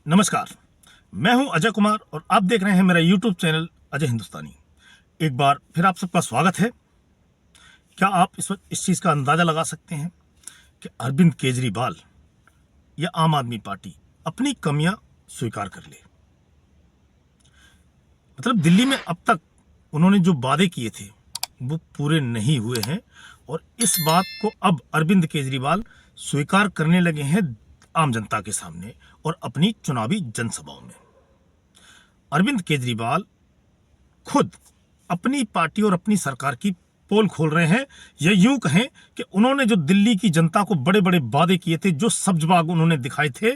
नमस्कार। मैं हूं अजय कुमार और आप देख रहे हैं मेरा यूट्यूब चैनल अजय हिंदुस्तानी। एक बार फिर आप सबका स्वागत है। क्या आप इस वक्त इस चीज़ का अंदाज़ा लगा सकते हैं कि अरविंद केजरीवाल या आम आदमी पार्टी अपनी कमियां स्वीकार कर ले? मतलब दिल्ली में अब तक उन्होंने जो वादे किए थे वो पूरे नहीं हुए हैं और इस बात को अब अरविंद केजरीवाल स्वीकार करने लगे हैं आम जनता के सामने और अपनी चुनावी जनसभाओं में। अरविंद केजरीवाल खुद अपनी पार्टी और अपनी सरकार की पोल खोल रहे हैं, या यूं कहें कि उन्होंने जो दिल्ली की जनता को बड़े बड़े वादे किए थे, जो सब्ज-बाग उन्होंने दिखाए थे,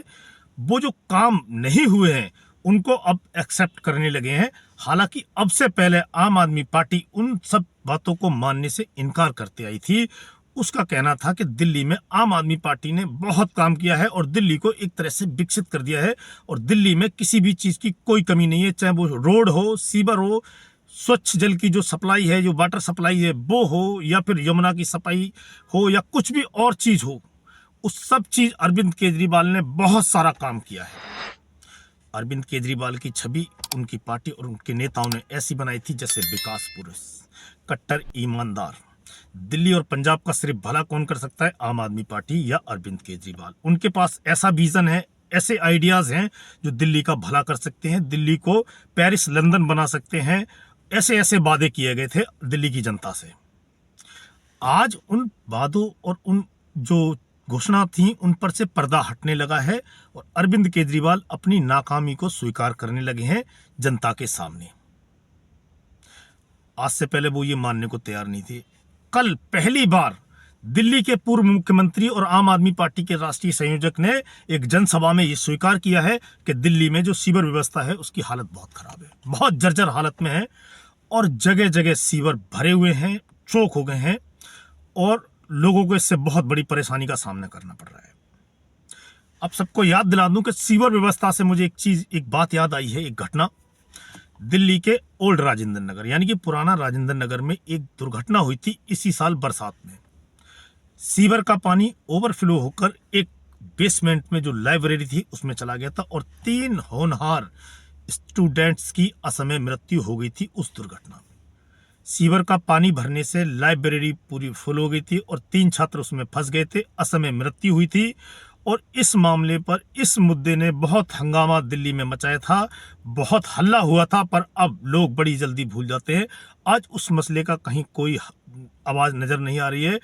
वो जो काम नहीं हुए हैं उनको अब एक्सेप्ट करने लगे हैं। हालांकि अब से पहले आम आदमी पार्टी उन सब बातों को मानने से इनकार करते आई थी। उसका कहना था कि दिल्ली में आम आदमी पार्टी ने बहुत काम किया है और दिल्ली को एक तरह से विकसित कर दिया है और दिल्ली में किसी भी चीज़ की कोई कमी नहीं है, चाहे वो रोड हो, सीवर हो, स्वच्छ जल की जो सप्लाई है, जो वाटर सप्लाई है वो हो, या फिर यमुना की सफाई हो, या कुछ भी और चीज़ हो, उस सब चीज़ अरविंद केजरीवाल ने बहुत सारा काम किया है। अरविंद केजरीवाल की छवि उनकी पार्टी और उनके नेताओं ने ऐसी बनाई थी जैसे विकास पुरुष, कट्टर ईमानदार। दिल्ली और पंजाब का सिर्फ भला कौन कर सकता है? आम आदमी पार्टी या अरविंद केजरीवाल। उनके पास ऐसा विजन है, ऐसे आइडियाज हैं जो दिल्ली का भला कर सकते हैं, दिल्ली को पेरिस लंदन बना सकते हैं। ऐसे ऐसे वादे किए गए थे दिल्ली की जनता से। आज उन वादों और उन जो घोषणा थी उन पर से पर्दा हटने लगा है और अरविंद केजरीवाल अपनी नाकामी को स्वीकार करने लगे हैं जनता के सामने। आज से पहले वो ये मानने को तैयार नहीं थे। कल पहली बार दिल्ली के पूर्व मुख्यमंत्री और आम आदमी पार्टी के राष्ट्रीय संयोजक ने एक जनसभा में ये स्वीकार किया है कि दिल्ली में जो सीवर व्यवस्था है उसकी हालत बहुत खराब है, बहुत जर्जर हालत में है और जगह जगह सीवर भरे हुए हैं, चौक हो गए हैं और लोगों को इससे बहुत बड़ी परेशानी का सामना करना पड़ रहा है। अब सबको याद दिला दूं कि सीवर व्यवस्था से मुझे एक बात याद आई है, एक घटना। दिल्ली के ओल्ड राजेंद्र नगर यानी कि पुराना राजेंद्र नगर में एक दुर्घटना हुई थी इसी साल बरसात में। सीवर का पानी ओवरफ्लो होकर एक बेसमेंट में जो लाइब्रेरी थी उसमें चला गया था और 3 होनहार स्टूडेंट्स की असमय मृत्यु हो गई थी उस दुर्घटना में। सीवर का पानी भरने से लाइब्रेरी पूरी फुल हो गई थी और 3 छात्र उसमें फंस गए थे, असमय मृत्यु हुई थी। और इस मामले पर, इस मुद्दे ने बहुत हंगामा दिल्ली में मचाया था, बहुत हल्ला हुआ था, पर अब लोग बड़ी जल्दी भूल जाते हैं। आज उस मसले का कहीं कोई आवाज़ नज़र नहीं आ रही है।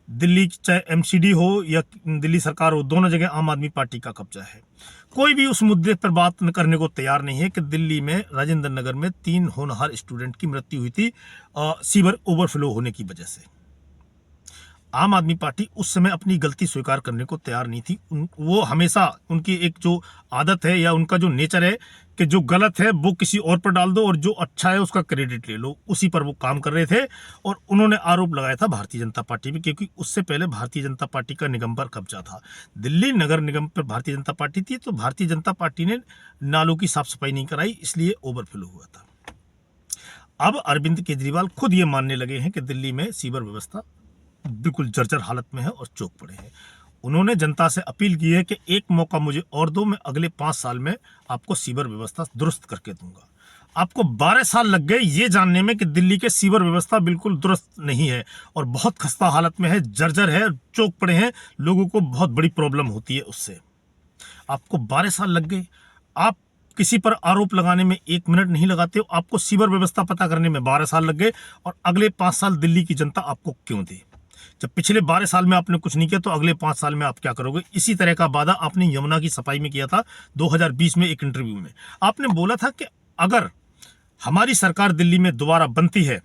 दिल्ली चाहे एमसीडी हो या दिल्ली सरकार हो, दोनों जगह आम आदमी पार्टी का कब्जा है। कोई भी उस मुद्दे पर बात करने को तैयार नहीं है कि दिल्ली में राजेंद्र नगर में 3 होनहार स्टूडेंट की मृत्यु हुई थी सीवर ओवरफ्लो होने की वजह से। आम आदमी पार्टी उस समय अपनी गलती स्वीकार करने को तैयार नहीं थी। वो हमेशा, उनकी एक जो आदत है या उनका जो नेचर है कि जो गलत है वो किसी और पर डाल दो और जो अच्छा है उसका क्रेडिट ले लो, उसी पर वो काम कर रहे थे। और उन्होंने आरोप लगाया था भारतीय जनता पार्टी पे, क्योंकि उससे पहले भारतीय जनता पार्टी का निगम पर कब्जा था। दिल्ली नगर निगम पर भारतीय जनता पार्टी थी, तो भारतीय जनता पार्टी ने नालों की साफ सफाई नहीं कराई, इसलिए ओवरफ्लो हुआ था। अब अरविंद केजरीवाल खुद ये मानने लगे हैं कि दिल्ली में सीवर व्यवस्था बिल्कुल जर्जर हालत में है और चौक पड़े हैं। उन्होंने जनता से अपील की है कि एक मौका मुझे और दो, मैं अगले 5 साल में आपको सीवर व्यवस्था दुरुस्त करके दूंगा। आपको 12 साल लग गए ये जानने में कि दिल्ली के सीवर व्यवस्था बिल्कुल दुरुस्त नहीं है और बहुत खस्ता हालत में है, जर्जर है, चौक पड़े हैं, लोगों को बहुत बड़ी प्रॉब्लम होती है उससे। आपको 12 साल लग गए। आप किसी पर आरोप लगाने में 1 मिनट नहीं लगाते हो, आपको सीवर व्यवस्था पता करने में 12 साल लग गए और अगले 5 साल दिल्ली की जनता आपको क्यों दे? जब पिछले 12 साल में आपने कुछ नहीं किया तो अगले 5 साल में आप क्या करोगे? इसी तरह का वादा आपने यमुना की सफाई में किया था 2020 में। एक इंटरव्यू में आपने बोला था कि अगर हमारी सरकार दिल्ली में दोबारा बनती है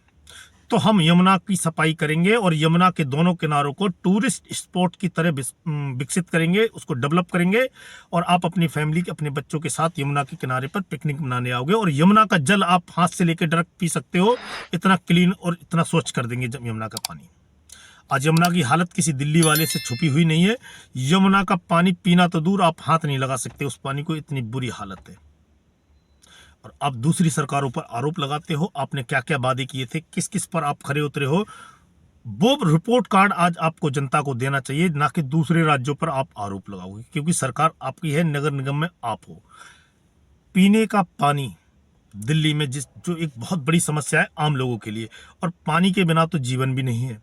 तो हम यमुना की सफाई करेंगे और यमुना के दोनों किनारों को टूरिस्ट स्पॉट की तरह विकसित करेंगे, उसको डेवलप करेंगे और आप अपनी फैमिली के, अपने बच्चों के साथ यमुना के किनारे पर पिकनिक मनाने आओगे और यमुना का जल आप हाथ से लेकर डायरेक्ट पी सकते हो। इतना क्लीन और इतना स्वच्छ कर देंगे जब यमुना का पानी। आज यमुना की हालत किसी दिल्ली वाले से छुपी हुई नहीं है। यमुना का पानी पीना तो दूर, आप हाथ नहीं लगा सकते उस पानी को, इतनी बुरी हालत है। और आप दूसरी सरकारों पर आरोप लगाते हो। आपने क्या क्या वादे किए थे, किस किस पर आप खरे उतरे हो, वो रिपोर्ट कार्ड आज आपको जनता को देना चाहिए, ना कि दूसरे राज्यों पर आप आरोप लगाओगे, क्योंकि सरकार आपकी है, नगर निगम में आप हो। पीने का पानी दिल्ली में जो एक बहुत बड़ी समस्या है आम लोगों के लिए, और पानी के बिना तो जीवन भी नहीं है।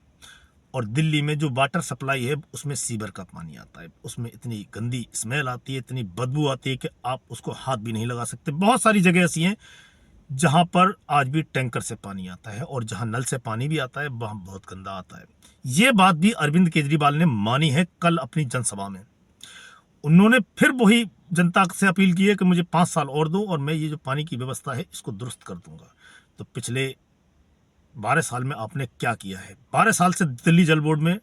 और दिल्ली में जो वाटर सप्लाई है उसमें सीवर का पानी आता है, उसमें इतनी गंदी स्मेल आती है, इतनी बदबू आती है कि आप उसको हाथ भी नहीं लगा सकते। बहुत सारी जगह ऐसी हैं जहां पर आज भी टैंकर से पानी आता है, और जहां नल से पानी भी आता है वहां बहुत गंदा आता है। ये बात भी अरविंद केजरीवाल ने मानी है कल अपनी जनसभा में। उन्होंने फिर वही जनता से अपील की है कि मुझे 5 साल और दो और मैं ये जो पानी की व्यवस्था है इसको दुरुस्त कर दूंगा। तो पिछले 12 साल में आपने क्या किया है? 12 साल से दिल्ली जल बोर्ड में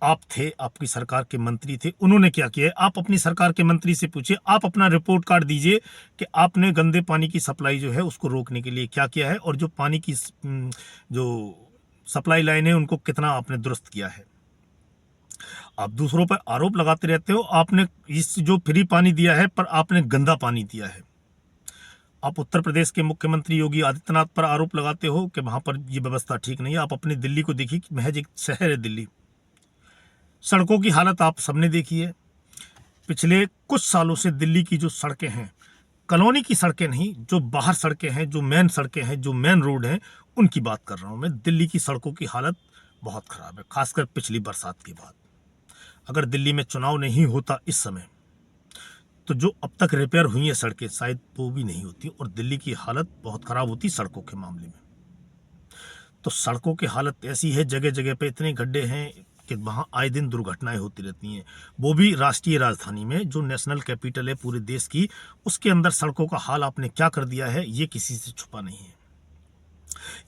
आप थे, आपकी सरकार के मंत्री थे, उन्होंने क्या किया है? आप अपनी सरकार के मंत्री से पूछिए, आप अपना रिपोर्ट कार्ड दीजिए कि आपने गंदे पानी की सप्लाई जो है उसको रोकने के लिए क्या किया है, और जो पानी की जो सप्लाई लाइन है उनको कितना आपने दुरुस्त किया है। आप दूसरों पर आरोप लगाते रहते हो, आपने इस जो फ्री पानी दिया है पर आपने गंदा पानी दिया है। आप उत्तर प्रदेश के मुख्यमंत्री योगी आदित्यनाथ पर आरोप लगाते हो कि वहां पर ये व्यवस्था ठीक नहीं है। आप अपनी दिल्ली को देखिए, महज एक शहर है दिल्ली। सड़कों की हालत आप सबने देखी है। पिछले कुछ सालों से दिल्ली की जो सड़कें हैं, कॉलोनी की सड़कें नहीं, जो बाहर सड़कें हैं, जो मेन सड़कें हैं, जो मेन रोड हैं, उनकी बात कर रहा हूं मैं। दिल्ली की सड़कों की हालत बहुत खराब है, खासकर पिछली बरसात के बाद। अगर दिल्ली में चुनाव नहीं होता इस समय, तो जो अब तक रिपेयर हुई है सड़कें शायद वो भी नहीं होती, और दिल्ली की हालत बहुत खराब होती सड़कों के मामले में। तो सड़कों की हालत ऐसी है, जगह जगह पे इतने गड्ढे हैं कि वहाँ आए दिन दुर्घटनाएं होती रहती हैं। वो भी राष्ट्रीय राजधानी में, जो नेशनल कैपिटल है पूरे देश की, उसके अंदर सड़कों का हाल आपने क्या कर दिया है, ये किसी से छुपा नहीं है।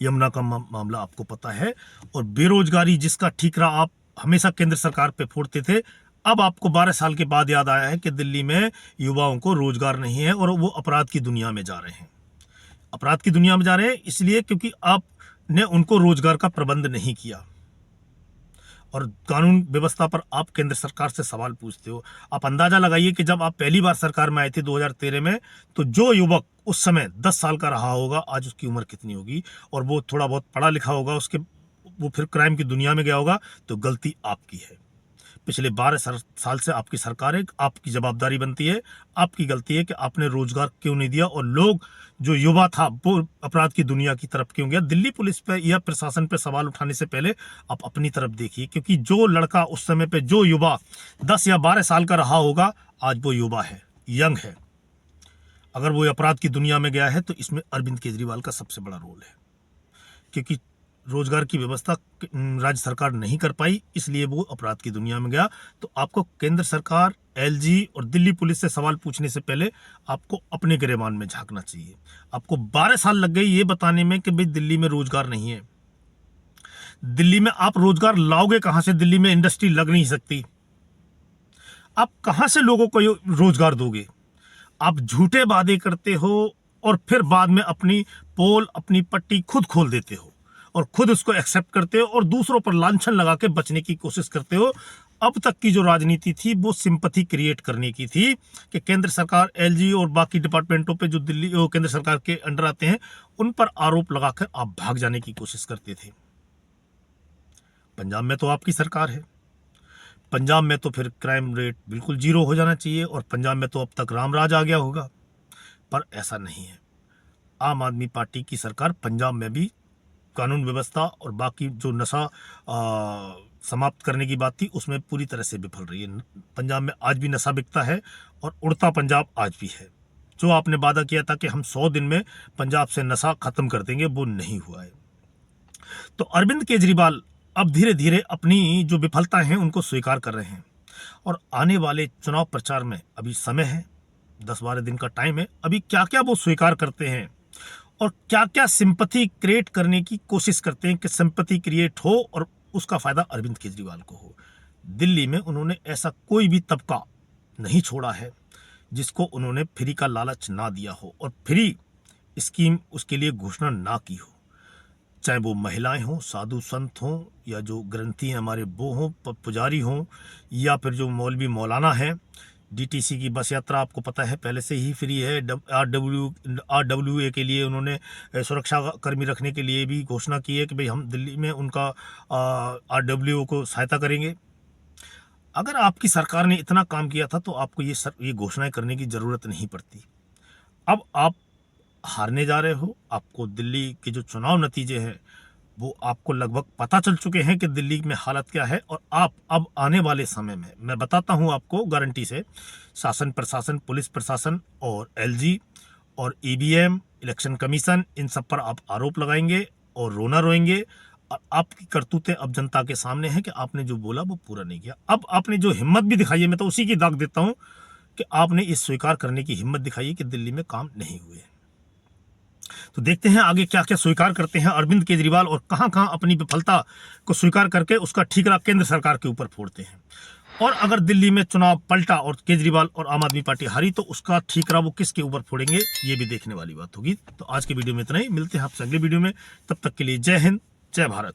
यमुना का मामला आपको पता है, और बेरोजगारी जिसका ठीकरा आप हमेशा केंद्र सरकार पे फोड़ते थे, अब आपको 12 साल के बाद याद आया है कि दिल्ली में युवाओं को रोजगार नहीं है और वो अपराध की दुनिया में जा रहे हैं। अपराध की दुनिया में जा रहे हैं इसलिए क्योंकि आपने उनको रोजगार का प्रबंध नहीं किया, और कानून व्यवस्था पर आप केंद्र सरकार से सवाल पूछते हो। आप अंदाजा लगाइए कि जब आप पहली बार सरकार में आए थे 2013 में, तो जो युवक उस समय 10 साल का रहा होगा, आज उसकी उम्र कितनी होगी, और वो थोड़ा बहुत पढ़ा लिखा होगा, वो फिर क्राइम की दुनिया में गया होगा। तो गलती आपकी है। पिछले 12 साल से आपकी सरकार है, आपकी जवाबदारी बनती है, आपकी गलती है कि आपने रोजगार क्यों नहीं दिया, और लोग जो युवा था वो अपराध की दुनिया की तरफ क्यों गया। दिल्ली पुलिस पे या प्रशासन पे सवाल उठाने से पहले आप अपनी तरफ देखिए, क्योंकि जो लड़का उस समय पे, जो युवा 10 या 12 साल का रहा होगा, आज वो युवा है, यंग है। अगर वो अपराध की दुनिया में गया है तो इसमें अरविंद केजरीवाल का सबसे बड़ा रोल है, क्योंकि रोजगार की व्यवस्था राज्य सरकार नहीं कर पाई, इसलिए वो अपराध की दुनिया में गया। तो आपको केंद्र सरकार, एलजी और दिल्ली पुलिस से सवाल पूछने से पहले आपको अपने गिरेबान में झांकना चाहिए। आपको 12 साल लग गए ये बताने में कि भाई दिल्ली में रोजगार नहीं है। दिल्ली में आप रोजगार लाओगे कहां से? दिल्ली में इंडस्ट्री लग नहीं सकती। आप कहां से लोगों को रोजगार दोगे? आप झूठे वादे करते हो और फिर बाद में अपनी पोल, अपनी पट्टी खुद खोल देते हो और खुद उसको एक्सेप्ट करते हो और दूसरों पर लांछन लगा के बचने की कोशिश करते हो। अब तक की जो राजनीति थी वो सिंपैथी क्रिएट करने की थी कि केंद्र सरकार, एलजी और बाकी डिपार्टमेंटों पे जो दिल्ली केंद्र सरकार के अंडर आते हैं उन पर आरोप लगाकर आप भाग जाने की कोशिश करते थे। पंजाब में तो आपकी सरकार है, पंजाब में तो फिर क्राइम रेट बिल्कुल जीरो हो जाना चाहिए, और पंजाब में तो अब तक रामराज आ गया होगा, पर ऐसा नहीं है। आम आदमी पार्टी की सरकार पंजाब में भी कानून व्यवस्था और बाकी जो नशा समाप्त करने की बात थी उसमें पूरी तरह से विफल रही है। पंजाब में आज भी नशा बिकता है और उड़ता पंजाब आज भी है। जो आपने वादा किया था कि हम 100 दिन में पंजाब से नशा खत्म कर देंगे, वो नहीं हुआ है। तो अरविंद केजरीवाल अब धीरे धीरे अपनी जो विफलता है उनको स्वीकार कर रहे हैं, और आने वाले चुनाव प्रचार में अभी समय है, 10-12 दिन का टाइम है। अभी क्या क्या वो स्वीकार करते हैं और क्या क्या सिंपैथी क्रिएट करने की कोशिश करते हैं कि सिंपैथी क्रिएट हो और उसका फायदा अरविंद केजरीवाल को हो। दिल्ली में उन्होंने ऐसा कोई भी तबका नहीं छोड़ा है जिसको उन्होंने फ्री का लालच ना दिया हो और फ्री स्कीम उसके लिए घोषणा ना की हो। चाहे वो महिलाएं हों, साधु संत हों, या जो ग्रंथी हैं हमारे वो हों, पुजारी हों, या फिर जो मौलवी मौलाना हैं, डीटीसी की बस यात्रा आपको पता है पहले से ही फ्री है। आरडब्ल्यूए के लिए उन्होंने सुरक्षा कर्मी रखने के लिए भी घोषणा की है कि भाई हम दिल्ली में उनका आरडब्ल्यूए को सहायता करेंगे। अगर आपकी सरकार ने इतना काम किया था तो आपको ये घोषणाएं करने की ज़रूरत नहीं पड़ती। अब आप हारने जा रहे हो, आपको दिल्ली के जो चुनाव नतीजे हैं वो आपको लगभग पता चल चुके हैं कि दिल्ली में हालत क्या है, और आप अब आने वाले समय में, मैं बताता हूं आपको गारंटी से, शासन प्रशासन, पुलिस प्रशासन और एलजी और ईवीएम, इलेक्शन कमीशन, इन सब पर आप आरोप लगाएंगे और रोना रोएंगे। और आपकी करतूतें अब जनता के सामने हैं कि आपने जो बोला वो पूरा नहीं किया। अब आपने जो हिम्मत भी दिखाई है, मैं तो उसी की दाग देता हूं कि आपने इस स्वीकार करने की हिम्मत दिखाई है कि दिल्ली में काम नहीं हुए। तो देखते हैं आगे क्या क्या स्वीकार करते हैं अरविंद केजरीवाल, और कहां कहां अपनी विफलता को स्वीकार करके उसका ठीकरा केंद्र सरकार के ऊपर फोड़ते हैं। और अगर दिल्ली में चुनाव पलटा और केजरीवाल और आम आदमी पार्टी हारी तो उसका ठीकरा वो किसके ऊपर फोड़ेंगे, ये भी देखने वाली बात होगी। तो आज के वीडियो में इतना ही, मिलते हैं आपसे अगले वीडियो में। तब तक के लिए जय हिंद, जय भारत।